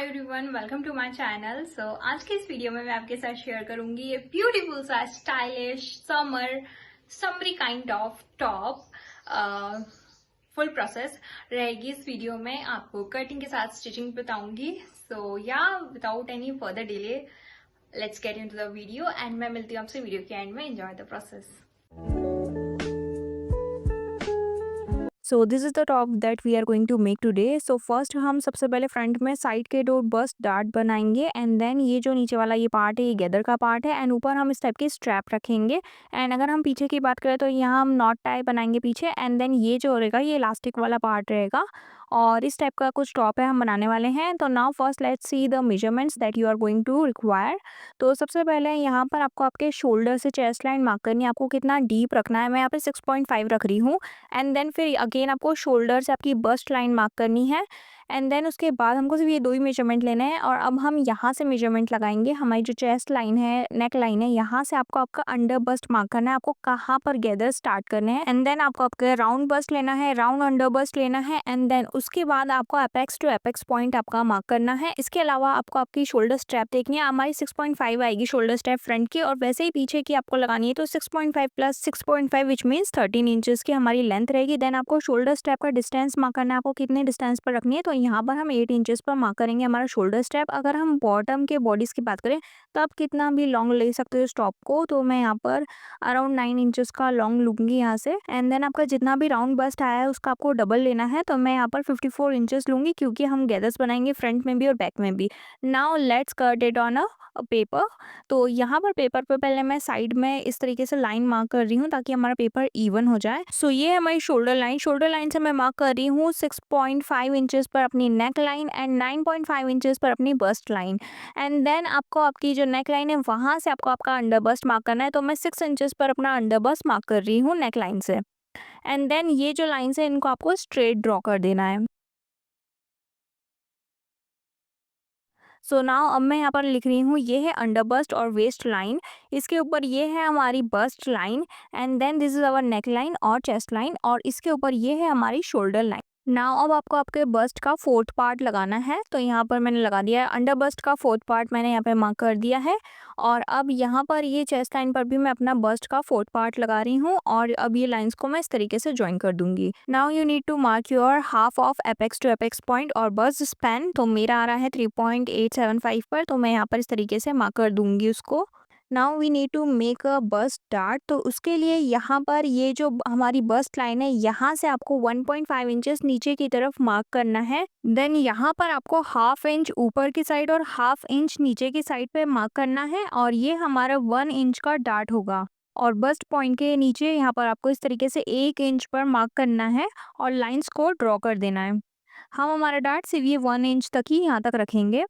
Hi everyone, welcome to my channel. आज के इस वीडियो में मैं आपके साथ शेयर करूंगी ये ब्यूटीफुल सा stylish summary kind of top. Full process रहेगी इस वीडियो में, आपको कटिंग के साथ स्टिचिंग बताऊंगी। Without any further delay let's get into the video and मैं मिलती हूँ आपसे वीडियो के एंड में। Enjoy the process. So this is the top that we are going to make today. So first हम सबसे पहले फ्रंट में साइड के दो बस डार्ट बनाएंगे एंड देन ये जो नीचे वाला ये पार्ट है ये गैदर का पार्ट है एंड ऊपर हम इस टाइप की स्ट्रैप रखेंगे। एंड अगर हम पीछे की बात करें तो यहाँ हम नॉट टाई बनाएंगे पीछे एंड देन ये जो रहेगा ये इलास्टिक वाला पार्ट रहेगा और इस टाइप का कुछ टॉप है हम बनाने वाले हैं। तो now first let's see the measurements that you are going to require. तो सबसे पहले यहाँ पर आपको आपके शोल्डर से चेस्ट लाइन मार्क करनी है, आपको कितना डीप रखना है। मैं यहाँ पे 6.5 रख रही हूँ एंड देन फिर अगेन आपको शोल्डर से आपकी बस्ट लाइन मार्क करनी है एंड देन उसके बाद हमको सिर्फ ये दो ही मेजरमेंट लेने हैं। और अब हम यहाँ से मेजरमेंट लगाएंगे, हमारी जो चेस्ट लाइन है नेक लाइन है यहाँ से आपको आपका अंडर बस्ट मार्क करना है, आपको कहाँ पर गैदर स्टार्ट करने हैं एंड देन आपको आपका राउंड बस्ट लेना है, राउंड अंडर बस्ट लेना है एंड देन उसके बाद आपको अपेक्स टू अपेक्स पॉइंट आपका मार्क करना है। इसके अलावा आपको आपकी शोल्डर स्ट्रैप देखनी है, हमारी 6.5 आएगी शोल्डर स्ट्रैप फ्रंट की और वैसे ही पीछे की आपको लगानी है। तो 6.5 प्लस 6.5 विच मीन्स 13 इंचेस की हमारी लेंथ रहेगी। देन आपको शोल्डर स्ट्रैप का डिस्टेंस मार्क करना है, आपको कितने डिस्टेंस पर रखनी है। तो यहाँ पर हम 8 इंचेस पर मार्क करेंगे हमारा शोल्डर स्ट्रैप। अगर हम बॉटम के बॉडीज की बात करें तो आप कितना भी लॉन्ग ले सकते हो स्टॉप को, तो मैं यहाँ पर अराउंड 9 इंचेस का लॉन्ग लूंगी यहाँ से एंड देन आपका जितना भी राउंड बस्ट आया है उसका आपको डबल लेना है। तो मैं यहाँ पर 54 इंचेस लूंगी क्योंकि हम गैदर्स बनाएंगे फ्रंट में भी और बैक में भी। Now let's cut it on a paper. तो यहाँ पर पेपर पे पहले मैं साइड में इस तरीके से लाइन मार्क कर रही हूँ ताकि हमारा पेपर इवन हो जाए। सो ये है हमारी शोल्डर लाइन से मैं मार्क कर रही हूँ 6.5 इंचेस पर अपनी नेक लाइन एंड 9.5 इंचेस पर अपनी बस्ट लाइन एंड देन आपको आपकी जो नेक लाइन है वहाँ से आपको आपका अंडर बस्ट मार्क करना है। तो मैं 6 इंचेस पर अपना अंडर बस्ट मार्क कर रही हूँ नेक लाइन से एंड देन ये जो लाइन है इनको आपको स्ट्रेट ड्रॉ कर देना है। सो नाउ अब मैं यहाँ पर लिख रही हूँ ये है अंडर बस्ट और वेस्ट लाइन, इसके ऊपर ये है हमारी bust line and then this is our neck line और चेस्ट लाइन और इसके ऊपर ये है हमारी शोल्डर लाइन। नाउ अब आपको आपके बस्ट का फोर्थ पार्ट लगाना है। तो यहाँ पर मैंने लगा दिया है अंडर बस्ट का फोर्थ पार्ट, मैंने यहाँ पे मार्क कर दिया है और अब यहाँ पर ये चेस्ट लाइन पर भी मैं अपना बस्ट का फोर्थ पार्ट लगा रही हूँ और अब ये लाइंस को मैं इस तरीके से ज्वाइन कर दूंगी। Now you need to mark your half of apex to apex point और बस्ट स्पैन। तो मेरा आ रहा है 3.875 पर, तो मैं यहाँ पर इस तरीके से मार्क कर दूंगी उसको। Now we need to make a bust dart. तो उसके लिए यहाँ पर ये जो हमारी बस्ट लाइन है यहाँ से आपको 1.5 इंचेस नीचे की तरफ मार्क करना है। देन यहाँ पर आपको हाफ इंच ऊपर की साइड और हाफ इंच नीचे की साइड पे मार्क करना है और ये हमारा 1 इंच का डार्ट होगा। और बस्ट पॉइंट के नीचे यहाँ पर आपको इस तरीके से 1 इंच पर मार्क करना है और लाइंस को ड्रॉ कर देना है। हम हमारा डार्ट सिर्फ ये 1 इंच तक ही यहाँ तक रखेंगे।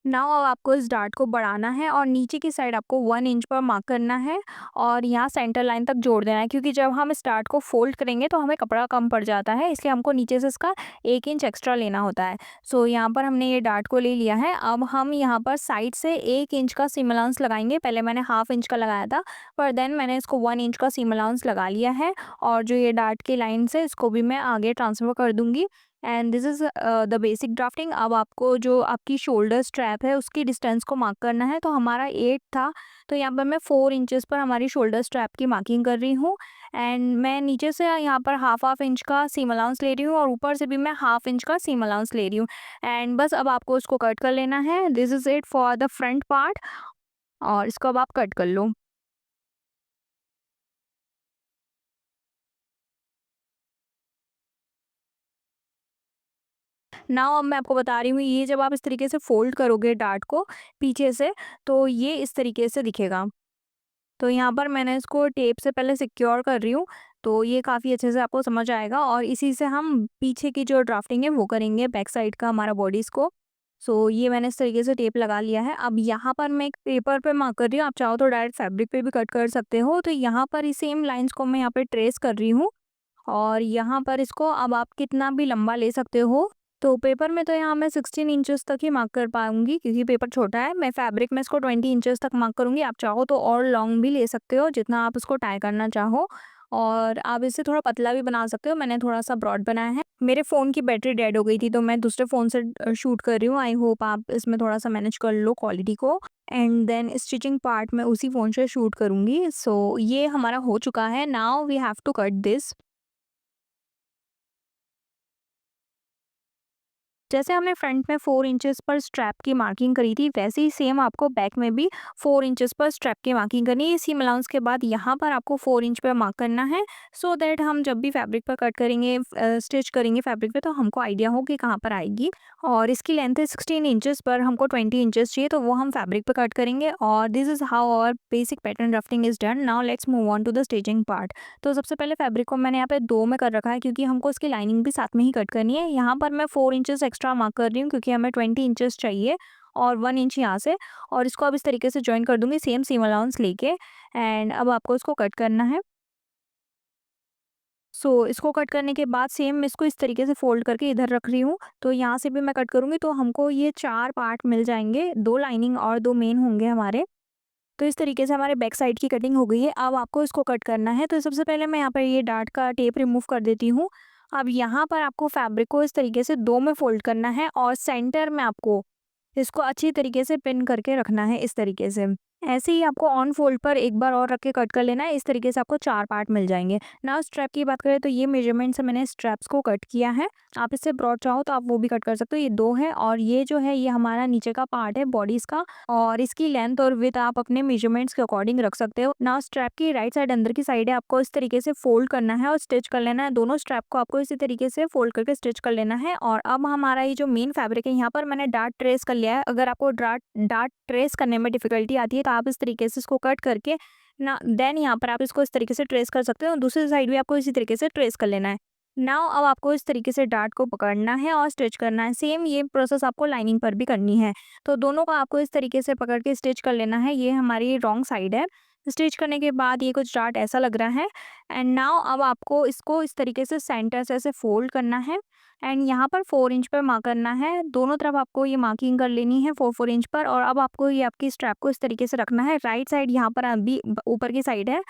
नाउ अब आपको इस डार्ट को बढ़ाना है और नीचे की साइड आपको 1 इंच पर मार्क करना है और यहाँ सेंटर लाइन तक जोड़ देना है क्योंकि जब हम इस डार्ट को फोल्ड करेंगे तो हमें कपड़ा कम पड़ जाता है, इसलिए हमको नीचे से इसका 1 इंच एक्स्ट्रा लेना होता है। सो यहाँ पर हमने ये डार्ट को ले लिया है। अब हम यहाँ पर साइड से 1 इंच का सीम अलाउंस लगाएंगे। पहले मैंने हाफ इंच का लगाया था पर देन मैंने इसको 1 इंच का सीम अलाउंस लगा लिया है और जो ये डार्ट की लाइन है इसको भी मैं आगे ट्रांसफ़र कर दूंगी and this is the basic drafting. अब आपको जो आपकी शोल्डर स्ट्रैप है उसकी डिस्टेंस को मार्क करना है। तो हमारा 8 था, तो यहाँ पर मैं 4 इंचेस पर हमारी शोल्डर स्ट्रैप की मार्किंग कर रही हूँ एंड मैं नीचे से यहाँ पर हाफ इंच का सीम अलाउंस ले रही हूँ और ऊपर से भी मैं हाफ इंच का सीम अलाउंस ले रही हूँ एंड बस अब आपको उसको कट कर लेना है। This is it for the front part और इसको अब आप कट कर लो। नाउ अब मैं आपको बता रही हूँ ये जब आप इस तरीके से फोल्ड करोगे डार्ट को पीछे से तो ये इस तरीके से दिखेगा। तो यहाँ पर मैंने इसको टेप से पहले सिक्योर कर रही हूँ तो ये काफ़ी अच्छे से आपको समझ आएगा और इसी से हम पीछे की जो ड्राफ्टिंग है वो करेंगे बैक साइड का हमारा बॉडीज़ को। सो ये मैंने इस तरीके से टेप लगा लिया है। अब यहाँ पर मैं एक पेपर पे मार्क कर रही हूँ, आप चाहो तो डायरेक्ट फैब्रिक पे भी कट कर सकते हो। तो यहाँ पर इस सेम लाइंस को मैं यहाँ पे ट्रेस कर रही हूँ और यहाँ पर इसको अब आप कितना भी लंबा ले सकते हो। तो पेपर में तो यहाँ मैं 16 इंचेस तक ही मार्क कर पाऊंगी क्योंकि पेपर छोटा है। मैं फैब्रिक में इसको 20 इंचेस तक मार्क करूंगी, आप चाहो तो और लॉन्ग भी ले सकते हो जितना आप इसको टाई करना चाहो। और आप इसे थोड़ा पतला भी बना सकते हो, मैंने थोड़ा-सा ब्रॉड बनाया है। मेरे फ़ोन की बैटरी डेड हो गई थी तो मैं दूसरे फ़ोन से शूट कर रही हूँ। आई होप आप इसमें थोड़ा-सा मैनेज कर लो क्वालिटी को। एंड देन स्टिचिंग पार्ट मैं उसी फ़ोन से शूट करूँगी। सो ये हमारा हो चुका है। Now we have to cut this. जैसे हमने फ्रंट में 4 इंचेस पर स्ट्रैप की मार्किंग करी थी, वैसे ही सेम आपको बैक में भी 4 इंचेस पर स्ट्रैप की मार्किंग करनी है। सीम अलाउंस के बाद यहाँ पर आपको 4 इंच पे मार्क करना है, सो दैट हम जब भी फैब्रिक पर कट करेंगे, स्टिच करेंगे फैब्रिक पे, तो हमको आइडिया हो कि कहाँ पर आएगी। और इसकी लेंथ है 16 इंचेस, पर हमको 20 इंचेस चाहिए, तो वो हम फैब्रिक पे कट करेंगे। और this is how our basic pattern drafting is done. Now let's move on to the stitching part. तो सबसे पहले फैब्रिक को मैंने यहाँ पे 2 में कर रखा है, क्योंकि हमको इसकी लाइनिंग भी साथ में ही कट करनी है। यहाँ पर मैं 4 इंचेस एक्स्ट्रा मार्क कर रही हूँ, क्योंकि हमें 20 इंचेस चाहिए और 1 इंच यहाँ से। और इसको अब इस तरीके से जॉइन कर दूँगी सेम सीम अलाउंस लेके। एंड अब आपको इसको कट करना है। सो इसको कट करने के बाद सेम इसको इस तरीके से फ़ोल्ड करके इधर रख रही हूँ। तो यहाँ से भी मैं कट करूँगी, तो हमको ये 4 पार्ट मिल जाएँगे, 2 लाइनिंग और 2 मेन होंगे हमारे। तो इस तरीके से हमारे बैक साइड की कटिंग हो गई है। अब आपको इसको कट करना है। तो सबसे पहले मैं यहाँ पर ये डार्ट का टेप रिमूव कर देती हूँ। अब यहाँ पर आपको फैब्रिक को इस तरीके से 2 में फ़ोल्ड करना है और सेंटर में आपको इसको अच्छी तरीके से पिन करके रखना है इस तरीके से। ऐसे ही आपको ऑन फोल्ड पर एक बार और रख के कट कर लेना है। इस तरीके से आपको 4 पार्ट मिल जाएँगे। नाउ स्ट्रैप की बात करें तो ये मेजरमेंट से मैंने स्ट्रैप्स को कट किया है। आप इससे ब्रॉड चाहो तो आप वो भी कट कर सकते हो। ये 2 है और ये जो है ये हमारा नीचे का पार्ट है बॉडीज़ का, और इसकी लेंथ और विड्थ आप अपने मेजरमेंट्स के अकॉर्डिंग रख सकते हो। नाउ स्ट्रैप की राइट साइड अंदर की साइड है, आपको इस तरीके से फोल्ड करना है और स्टिच कर लेना है। दोनों स्ट्रैप को आपको इसी तरीके से फोल्ड करके स्टिच कर लेना है। और अब हमारा ये जो मेन फैब्रिक है, यहाँ पर मैंने डार्ट ट्रेस कर लिया है। अगर आपको डार्ट डार्ट ट्रेस करने में डिफिकल्टी आती है तो आप इस तरीके से इसको कट करके ना देन यहाँ पर आप इसको इस तरीके से ट्रेस कर सकते हो। दूसरी साइड भी आपको इसी तरीके से ट्रेस कर लेना है। नाउ अब आपको इस तरीके से डार्ट को पकड़ना है और स्टिच करना है। सेम ये प्रोसेस आपको लाइनिंग पर भी करनी है। तो दोनों को आपको इस तरीके से पकड़ के स्टिच कर लेना है। ये हमारी रॉन्ग साइड है। स्टिच करने के बाद ये कुछ डार्ट ऐसा लग रहा है। एंड नाउ अब आपको इसको इस तरीके से सेंटर से ऐसे फोल्ड करना है एंड यहाँ पर 4 इंच पर मार्क करना है। दोनों तरफ आपको ये मार्किंग कर लेनी है 4-4 इंच पर। और अब आपको ये आपकी स्ट्रैप को इस तरीके से रखना है। राइट साइड यहाँ पर अभी ऊपर की साइड है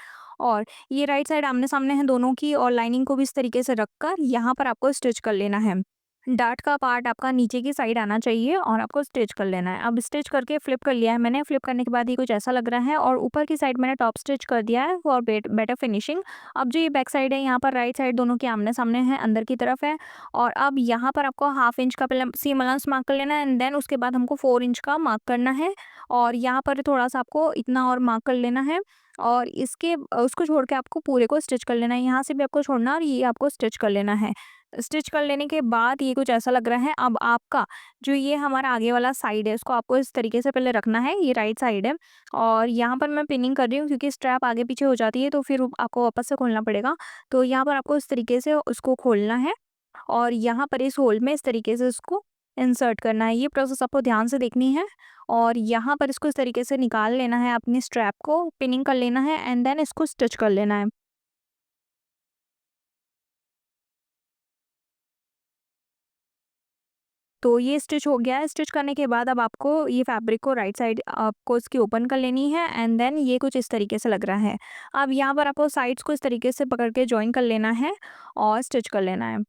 और ये राइट साइड आमने-सामने है दोनों की, और लाइनिंग को भी इस तरीके से रखकर यहाँ पर आपको स्टिच कर लेना है। डार्ट का पार्ट आपका नीचे की साइड आना चाहिए और आपको स्टिच कर लेना है। अब स्टिच करके फ्लिप कर लिया है मैंने। फ्लिप करने के बाद ये कुछ ऐसा लग रहा है और ऊपर की साइड मैंने टॉप स्टिच कर दिया है फॉर बेटर फिनिशिंग। अब जो ये बैक साइड है, यहाँ पर राइट साइड दोनों के आमने-सामने है, अंदर की तरफ है। और अब यहाँ पर आपको हाफ इंच का पहले सीम अलाउंस मार्क कर लेना है एंड देन उसके बाद हमको 4 इंच का मार्क करना है। और यहाँ पर थोड़ा-सा आपको इतना और मार्क कर लेना है और इसके उसको छोड़ के आपको पूरे को स्टिच कर लेना है। यहाँ से भी आपको छोड़ना और ये आपको स्टिच कर लेना है। स्टिच कर लेने के बाद ये कुछ ऐसा लग रहा है। अब आपका जो ये हमारा आगे वाला साइड है, इसको आपको इस तरीके से पहले रखना है। ये राइट साइड है और यहाँ पर मैं पिनिंग कर रही हूँ, क्योंकि स्ट्रैप आगे पीछे हो जाती है तो फिर आपको वापस से खोलना पड़ेगा। तो यहाँ पर आपको इस तरीके से उसको खोलना है और यहाँ पर इस होल में इस तरीके से उसको इंसर्ट करना है। ये प्रोसेस आपको ध्यान से देखनी है और यहाँ पर इसको इस तरीके से निकाल लेना है, अपनी स्ट्रैप को पिनिंग कर लेना है एंड देन इसको स्टिच कर लेना है। तो ये स्टिच हो गया है। स्टिच करने के बाद अब आपको ये फैब्रिक को राइट साइड आपको इसकी ओपन कर लेनी है एंड देन ये कुछ इस तरीके से लग रहा है। अब यहाँ पर आपको साइड्स को इस तरीके से पकड़ के जॉइन कर लेना है और स्टिच कर लेना है।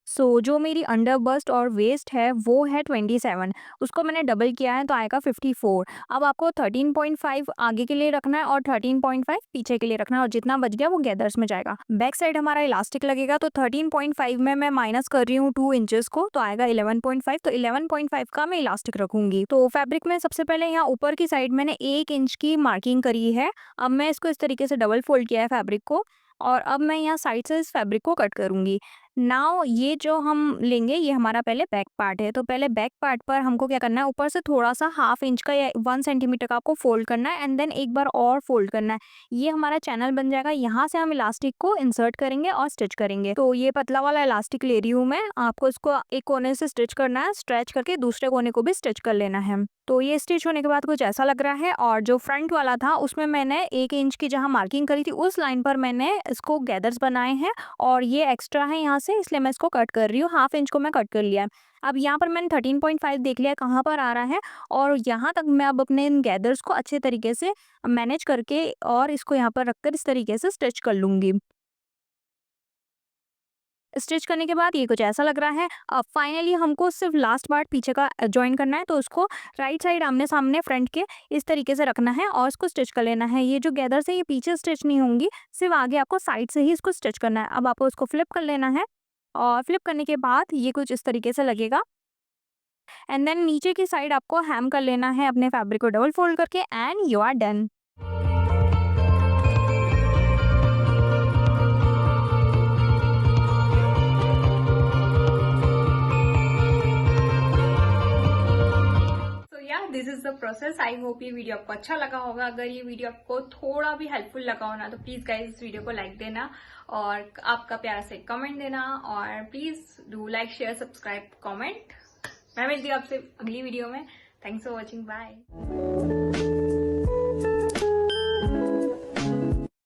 जो मेरी अंडर बस्ट और वेस्ट है वो है 27, उसको मैंने डबल किया है तो आएगा 54। अब आपको 13.5 आगे के लिए रखना है और 13.5 पीछे के लिए रखना है और जितना बच गया वो गैदर्स में जाएगा। बैक साइड हमारा इलास्टिक लगेगा तो 13.5 में मैं माइनस कर रही हूँ 2 इंचेस को, तो आएगा 11.5। तो 11.5 का मैं इलास्टिक रखूंगी। तो फैब्रिक में सबसे पहले यहाँ ऊपर की साइड मैंने 1 इंच की मार्किंग करी है। अब मैं इसको इस तरीके से डबल फोल्ड किया है फैब्रिक को और अब मैं यहाँ साइड से इस फैब्रिक को कट करूंगी। नाउ ये जो हम लेंगे ये हमारा पहले बैक पार्ट है। तो पहले बैक पार्ट पर हमको क्या करना है, ऊपर से थोड़ा सा हाफ इंच का या 1 सेंटीमीटर का आपको फोल्ड करना है एंड देन एक बार और फोल्ड करना है। ये हमारा चैनल बन जाएगा। यहाँ से हम इलास्टिक को इंसर्ट करेंगे और स्टिच करेंगे। तो ये पतला वाला इलास्टिक ले रही हूँ मैं। आपको इसको एक कोने से स्टिच करना है, स्ट्रेच करके दूसरे कोने को भी स्टिच कर लेना है। तो ये स्टिच होने के बाद कुछ ऐसा लग रहा है और जो फ्रंट वाला था उसमें मैंने 1 इंच की जहाँ मार्किंग करी थी उस लाइन पर मैंने इसको गैदर्स बनाए हैं और ये एक्स्ट्रा है यहाँ से, इसलिए मैं इसको कट कर रही हूँ। हाफ इंच को मैं कट कर लिया है। अब यहाँ पर मैंने 13.5 देख लिया कहाँ पर आ रहा है और यहाँ तक मैं अब अपने इन गैदर्स को अच्छे तरीके से मैनेज करके और इसको यहाँ पर रखकर इस तरीके से स्टिच कर लूँगी। स्टिच करने के बाद ये कुछ ऐसा लग रहा है। अब फाइनली हमको सिर्फ लास्ट पार्ट पीछे का जॉइन करना है, तो उसको राइट साइड आमने सामने फ्रंट के इस तरीके से रखना है और इसको स्टिच कर लेना है। ये जो गैदर से ये पीछे स्टिच नहीं होंगी, सिर्फ आगे आपको साइड से ही इसको स्टिच करना है। अब आपको इसको फ्लिप कर लेना है और फ्लिप करने के बाद ये कुछ इस तरीके से लगेगा एंड देन नीचे की साइड आपको हैम कर लेना है अपने फैब्रिक को डबल फोल्ड करके एंड यू आर डन। सो या this is the process. I hope ये वीडियो आपको अच्छा लगा होगा। अगर ये वीडियो आपको थोड़ा भी हेल्पफुल लगा हो ना, तो प्लीज गाइज इस वीडियो को लाइक देना और आपका प्यारा से कमेंट देना, और please do like share subscribe comment. मैं मिलती हूँ आपसे अगली वीडियो में। Thanks for watching, bye.